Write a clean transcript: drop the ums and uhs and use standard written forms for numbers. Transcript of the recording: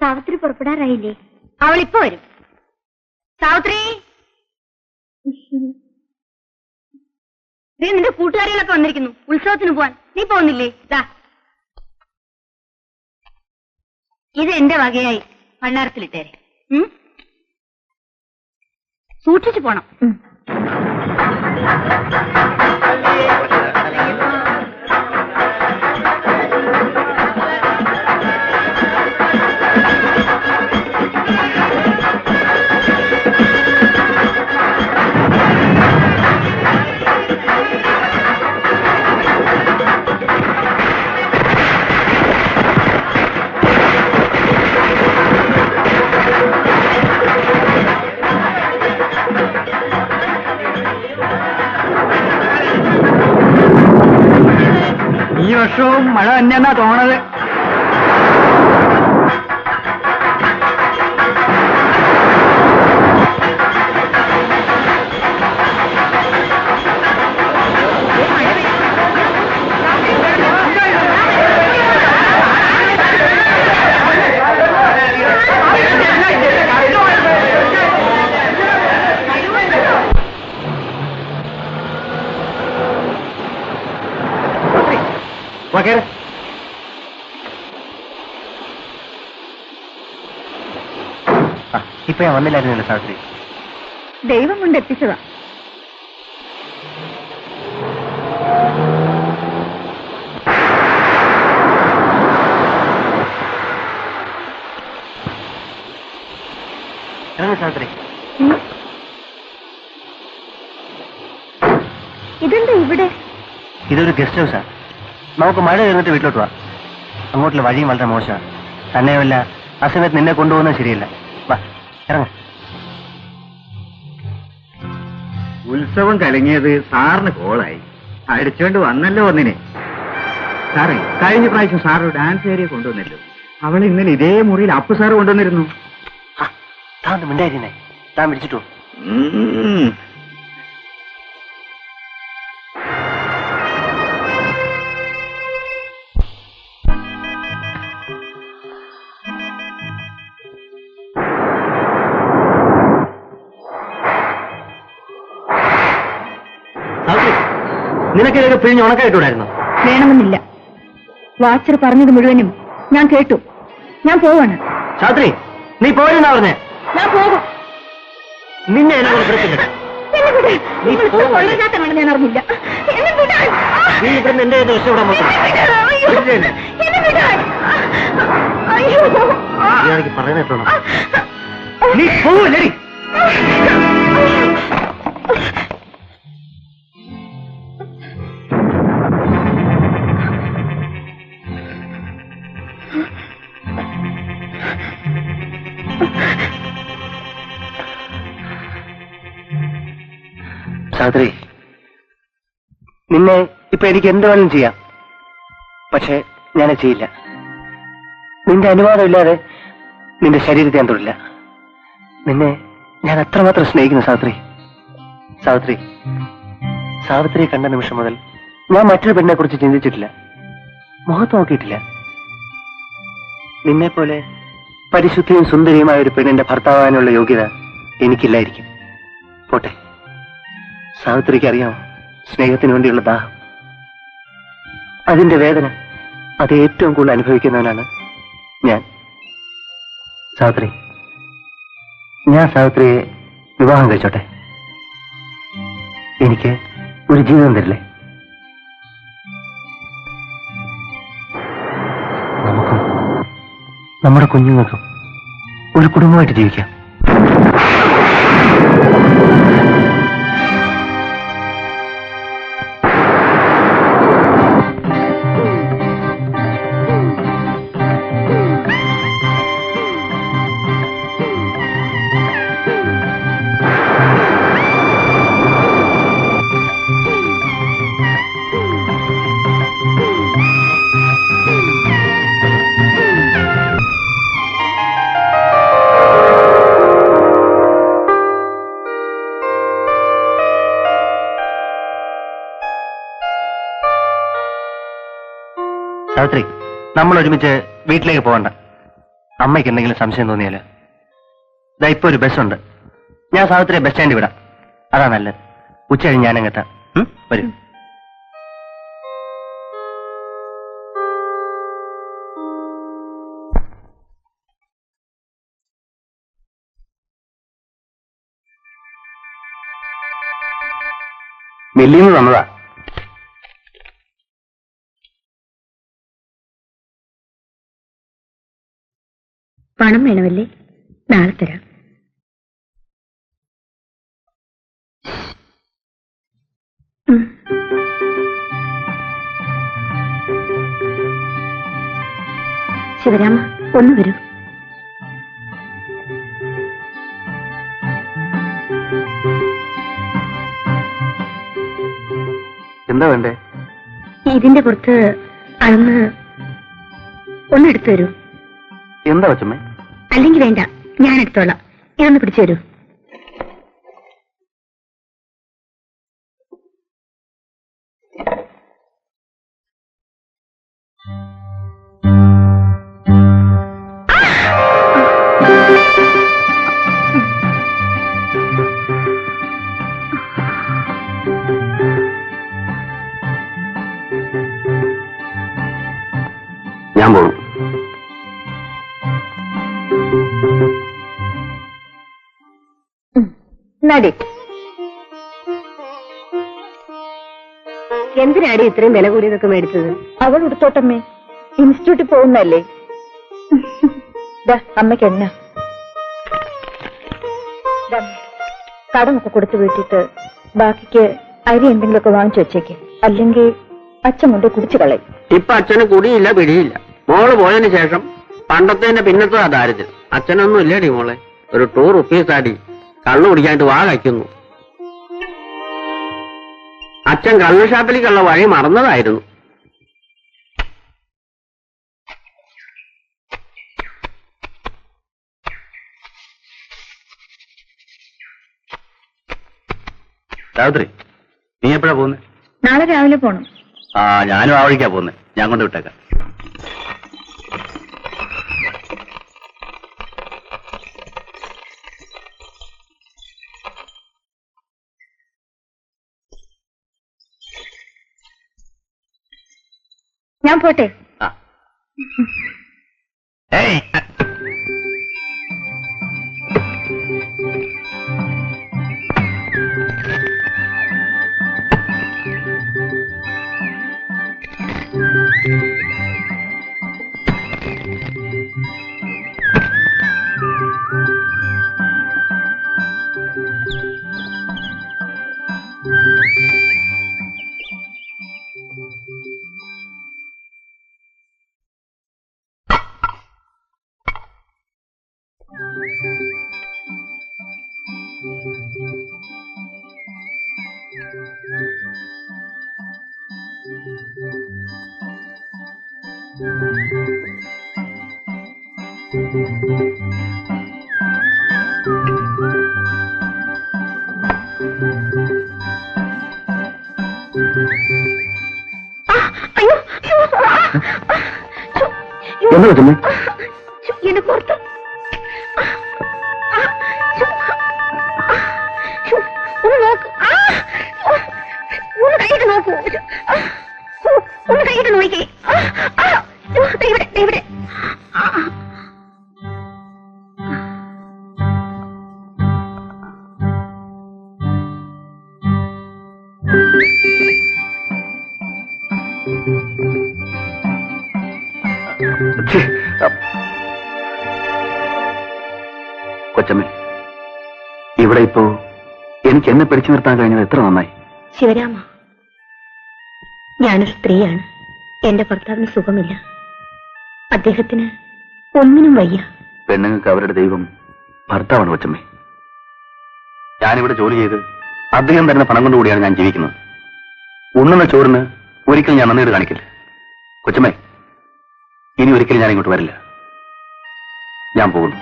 സാവിത്രി പുറപ്പെടാറായില്ലേ? അവളിപ്പോ വരും. സാവിത്രി, നീ നിന്റെ കൂട്ടുകാരികളൊക്കെ വന്നിരിക്കുന്നു. ഉത്സവത്തിന് പോവാൻ നീ പോകുന്നില്ലേ? ഇത് എന്റെ വകയായി ഭണ്ഡാരത്തിലിട്ടേരെ. സൂക്ഷിച്ചു പോണം. ഈ വർഷവും മഴ തന്നെയെന്നാ തോന്നണത്. ഇപ്പൊ ഞാൻ വന്നില്ലായിരുന്നല്ലോ സാവിത്രി. ദൈവം കൊണ്ട് എത്തിച്ചതാ. സാവിത്രി, ഇതെന്താ ഇവിടെ? ഇതൊരു ഗസ്റ്റ് ഹൗസാ. നമുക്ക് മഴ കഴിഞ്ഞിട്ട് വീട്ടിലോട്ട് പോവാം. അങ്ങോട്ടുള്ള വഴിയും വളരെ മോശമാണ്. തന്നെയുമല്ല, ആ സമയത്ത് നിന്നെ കൊണ്ടുപോകുന്നത് ശരിയല്ല. വാ, ഇറങ്ങ. ഉത്സവം കലങ്ങിയത് സാറിന് കോളായി. അടിച്ചോണ്ട് വന്നല്ലോ ഒന്നിനെ. സാറേ, കഴിഞ്ഞ പ്രാവശ്യം സാറ് ഡാൻസ് ഏരിയ കൊണ്ടുവന്നല്ലോ. അവൾ ഇന്നലെ ഇതേ മുറിയിൽ അപ്പു സാറ് കൊണ്ടുവന്നിരുന്നു. താൻ മിണ്ടായിരുന്നേ, താൻ പിടിച്ചിട്ടു. നിനക്കിതൊക്കെ പിഴിഞ്ഞ് ഉണക്കായിട്ടൂടായിരുന്നു? വേണമെന്നില്ല. വാച്ചർ പറഞ്ഞത് മുഴുവനും ഞാൻ കേട്ടു. ഞാൻ പോവാണ്. സാവിത്രി, നീ പോരെന്നാ പറഞ്ഞേ? ഞാൻ പോകും. നിന്നെ എന്നെ കൊടുത്തില്ല. ഞാൻ അറിഞ്ഞില്ല. നീ ഇവിടുന്ന് എന്റെ രക്ഷപ്പെടാൻ എനിക്ക് പറയുന്നേട്ടോ. നീ പോവല്ലേ? സാവിത്രി, നിന്നെ ഇപ്പൊ എനിക്ക് എന്ത് വേണമെങ്കിലും ചെയ്യാം. പക്ഷെ ഞാനത് ചെയ്യില്ല. നിന്റെ അനുവാദമില്ലാതെ നിന്റെ ശരീരത്തെ ഞാൻ തൊടില്ല. നിന്നെ ഞാൻ അത്രമാത്രം സ്നേഹിക്കുന്നു സാവിത്രി. സാവിത്രി, സാവിത്രിയെ കണ്ട നിമിഷം മുതൽ ഞാൻ മറ്റൊരു പെണ്ണിനെ കുറിച്ച് ചിന്തിച്ചിട്ടില്ല, മുഖത്ത് നോക്കിയിട്ടില്ല. നിന്നെപ്പോലെ പരിശുദ്ധിയും സുന്ദരിയുമായ ഒരു പെണ്ണിന്റെ ഭർത്താവാനുള്ള യോഗ്യത എനിക്കില്ലായിരിക്കും. പോട്ടെ. സാവിത്രിക്ക് അറിയാമോ സ്നേഹത്തിന് വേണ്ടിയുള്ള ദാഹം, അതിന്റെ വേദന, അത് ഏറ്റവും കൂടുതൽ അനുഭവിക്കുന്നവനാണ് ഞാൻ. സാവിത്രി, ഞാൻ സാവിത്രിയെ വിവാഹം കഴിച്ചോട്ടെ? എനിക്ക് ഒരു ജീവിതം തരില്ലേ? നമുക്കും നമ്മുടെ കുഞ്ഞുങ്ങൾക്കും ഒരു കുടുംബമായിട്ട് ജീവിക്കാം. സാവിത്രി, നമ്മൾ ഒരുമിച്ച് വീട്ടിലേക്ക് പോകണ്ട. അമ്മയ്ക്ക് എന്തെങ്കിലും സംശയം തോന്നിയാല് ഇതാ ഇപ്പൊ ഒരു ബസ്സുണ്ട്. ഞാൻ സാവിത്രിയെ ബസ് സ്റ്റാൻഡിൽ വിടാം. അതാ നല്ലത്. ഉച്ച കഴിഞ്ഞ് ഞാനങ്ങെത്താം. വരും. മില്ലിന്ന് തന്നതാ. പണം വേണമല്ലേ? നാളെ തരാം. ശിവരാമ, ഒന്ന് വരൂ. എന്താ വേണ്ടേ? ഇതിന്റെ പുറത്ത് അളന്ന് ഒന്നെടുത്തു തരൂ. എന്താ കൊച്ചമ്മേ? അല്ലെങ്കിൽ വേണ്ട, ഞാൻ എടുത്തോളാം. ഇതൊന്ന് പിടിച്ചു തരൂ. ഞാൻ പോകും. നടി, എന്തിനാടി ഇത്രയും വില കൂടിയതൊക്കെ മേടിച്ചത്? അവൾ ഉടുത്തോട്ടമ്മേ, ഇൻസ്റ്റിറ്റ്യൂട്ടിൽ പോകുന്നല്ലേ. അമ്മയ്ക്ക് എണ്ണ കടമൊക്കെ കൊടുത്തു വീട്ടിട്ട് ബാക്കിക്ക് അരി എന്തെങ്കിലുമൊക്കെ വാങ്ങിച്ചു വെച്ചേക്ക്. അല്ലെങ്കിൽ അച്ഛൻ കൊണ്ട് കുടിച്ചു കളയും. ഇപ്പൊ അച്ഛന് കുടിയില്ല പിടിയില്ല. മോള് പോയതിനു ശേഷം പണ്ടത്തെ പിന്നത്തെ ദാരിദ്ര്യം. അച്ഛനൊന്നും ഇല്ലേടി മോളെ. ഒരു ₹2 ആടി കള്ളു കുടിക്കാനായിട്ട് വാ കഴിക്കുന്നു. അച്ഛൻ കള്ളു ഷാപ്പിലേക്കുള്ള വഴി മറന്നതായിരുന്നു. സാവിത്രി, നീ എപ്പോഴാ പോകുന്നത്? നാളെ രാവിലെ പോണം. ഞാനും ആ വഴിക്കാ പോകുന്നത്. ഞാൻ കൊണ്ട് വിട്ടേക്കാം. ഞാൻ പോട്ടെ. ഏയ്, എന്താ കൊച്ചമ്മേ? എന്റെ പുറത്ത് ഒന്ന് നോക്ക്. ഒന്ന് കൈയിട്ട് നോക്കൂ. ഒന്ന് കൈയിട്ട് നോക്കിക്കേ. ഇവിടെ ഇവിടെ. കൊച്ചമ്മേ, ഇവിടെ ഇപ്പോ എനിക്ക് എന്നെ പിടിച്ചു നിർത്താൻ കഴിഞ്ഞത് എത്ര നന്നായി. ശിവരാമ, ഞാനൊരു സ്ത്രീയാണ്. എന്റെ ഭർത്താവിന് സുഖമില്ല. അദ്ദേഹത്തിന് ഒന്നിനും വയ്യ. പെണ്ണുങ്ങൾക്ക് അവരുടെ ദൈവം ഭർത്താവാണ് കൊച്ചമ്മേ. ഞാനിവിടെ ജോലി ചെയ്ത് അദ്ദേഹം തരുന്ന പണം കൊണ്ടുകൂടിയാണ് ഞാൻ ജീവിക്കുന്നത്. ഉണ്ണുന്ന ചോറിന് ഒരിക്കലും ഞാൻ നന്ദിയോട് കാണിക്കില്ല. കൊച്ചമ്മേ, ഇനി ഒരിക്കലും ഞാൻ ഇങ്ങോട്ട് വരില്ല. ഞാൻ പോകുന്നു.